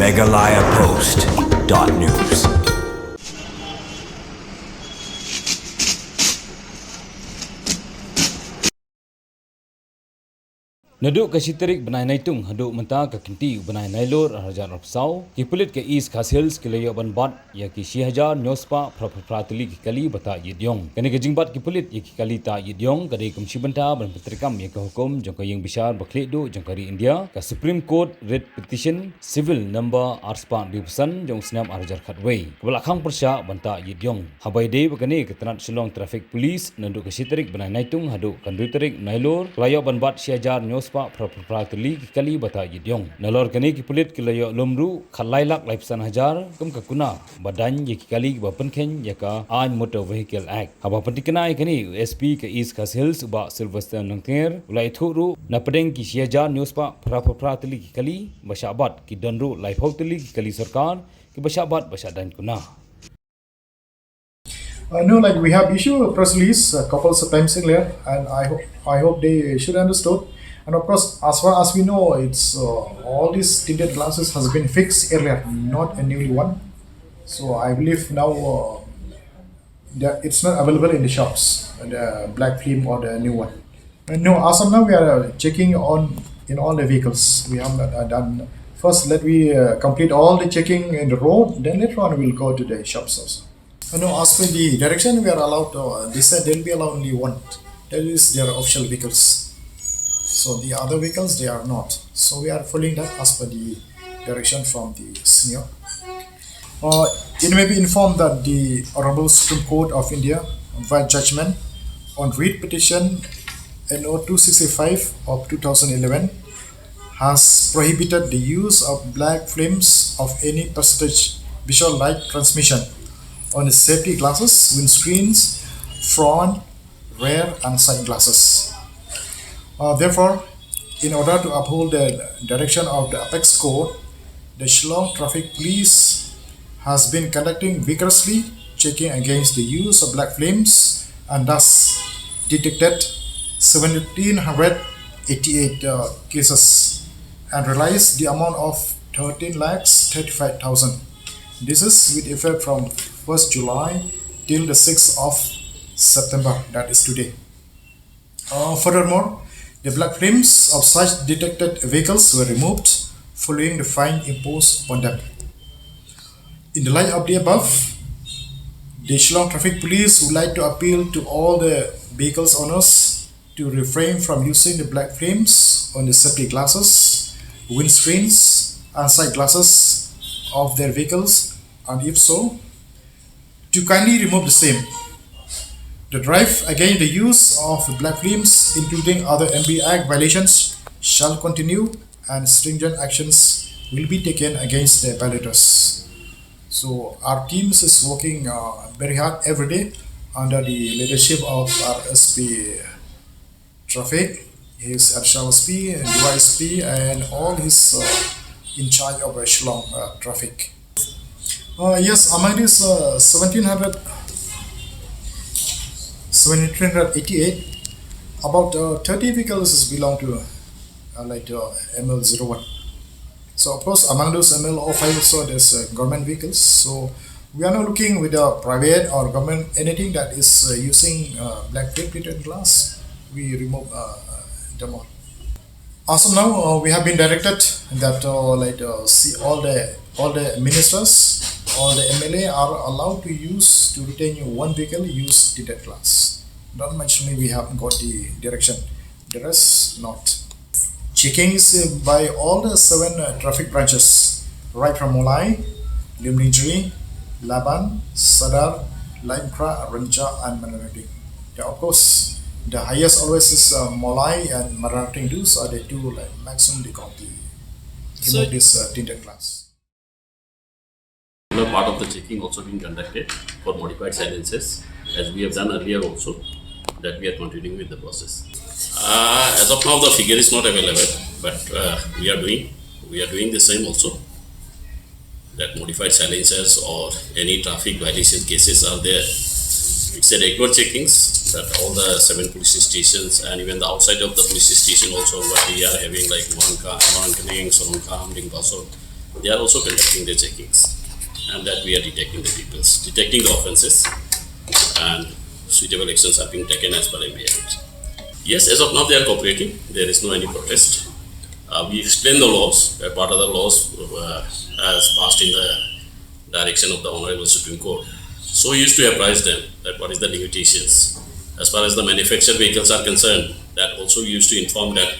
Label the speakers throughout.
Speaker 1: meghalayapost.news.
Speaker 2: Naduk ke Siterik Bnai Naitung haduk mentah ke kinti Bnai Nailor Raja Rapsau ki Pulit ke East Khashils ke Layo Ban Bat ya ki Shihajar Nyospa Pratili ki kali bata Ïit Ïong kene ke jingbat ki Pulit ya ki kali ta Ïit Ïong kadai kum shibanta ban petrikam ya ke hukum jangka yang bishar baklik du jangkari India ke Supreme Court Writ Petition Civil number Arspan Dipusan jong senam Arjar Khatway ke belakang persya banta Ïit Ïong habai dei bakane ke tenat Shillong Traffic Police naduk ke Siterik Bnai Naitung haduk kanduterik Nailor Layo Ban Bat Shihajar Nyospa Pratili ki kali bata Ïit Ïong nalor kene ki Pulit ki Layo Lumru khalai lak laisan hajar kum ka kuna badan ye ki kali ba penken ya ka an Motor Vehicle Act haba pendikenai kene SP ke East Khashils ba Sylvester Nangter ulai thuru na pedeng ki Shihajar Nyospa Pratili ki kali bashabat ki donru lai phautili ki kali sarkar ki bashabat Ioh Dain Kuna.
Speaker 3: No, like we have issued a press release a couple of times earlier, and I hope they should understood. And of course, as far as we know, it's all these tinted glasses has been fixed earlier, not a newly one. So I believe now that it's not available in the shops, the black film or the new one. No, as of now we are checking on in all the vehicles. We have not done. First, let we complete all the checking in the road. Then later on we'll go to the shops also. No, as per the direction we are allowed. They said they'll be allowed only one. That is their official vehicles. So the other vehicles they are not. So we are following that as per the direction from the senior. It may be informed that the Honorable Supreme Court of India, via judgment on writ petition NO 265 of 2011, has prohibited the use of black films of any percentage visual light transmission on the safety glasses, windscreens, front, rear, and side glasses. Therefore, in order to uphold the direction of the Apex Court, the Shillong Traffic Police has been conducting vigorously checking against the use of black flames and thus detected 1,788 cases and realized the amount of 13,35,000. This is with effect from 1st July till the 6th of September, that is today. Furthermore, the black flames of such detected vehicles were removed following the fine imposed upon them. In the light of the above, the Shillong Traffic Police would like to appeal to all the vehicles owners to refrain from using the black flames on the safety glasses, windscreens, and side glasses of their vehicles, and if so, to kindly remove the same. The drive against the use of black films, including other MB Act violations, shall continue and stringent actions will be taken against the violators. So our teams is working very hard every day under the leadership of our SP Traffic, his additional SP, DYSP, and all his in charge of Shillong Traffic. Yes, among this 1,788, about 30 vehicles belong to ML01. So of course among those ML05 also there's government vehicles. So we are not looking with a private or government anything that is using black tinted glass. We remove them all. As of now, we have been directed that see all the ministers, all the MLA are allowed to use to retain one vehicle use tinted glass. Not much we have got the direction. The rest not. Checking is by all the 7 traffic branches, right from Molai, Limnijri, Laban, Sadar, Laimkra, Ranja, and Manarating. Of course, the highest always is Molai and Maranating. Those are the two maximum they got the remove this tinted glass.
Speaker 4: Part of the checking also being conducted for modified silences, as we have done earlier also, that we are continuing with the process. As of now, the figure is not available, but we are doing the same also. That modified silencers or any traffic violation cases are there. It's a regular checkings that all the 7 police stations and even the outside of the police station also, what we are having like Morankaning, Sorongkam, Dingpaso, they are also conducting their checkings, and that we are detecting the offences, and suitable actions are being taken as per MBA Act. Yes, as of now they are cooperating. There is no any protest. We explain the laws. Part of the laws as passed in the direction of the Honorable Supreme Court. So we used to apprise them that what is the limitations. As far as the manufactured vehicles are concerned, that also we used to inform that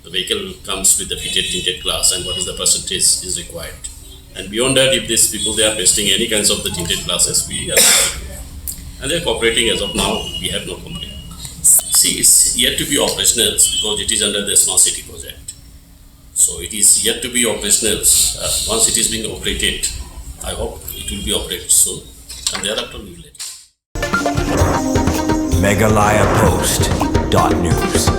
Speaker 4: the vehicle comes with the fitted tinted glass and what is the percentage is required. And beyond that, if these people they are testing any kinds of the tinted glasses, we are and they are cooperating. As of now, we have no complaint. See, it's yet to be operational because it is under the Smart City project. So it is yet to be operational. Once it is being operated, I hope it will be operated soon, and thereafter we will let it.
Speaker 1: meghalayapost.news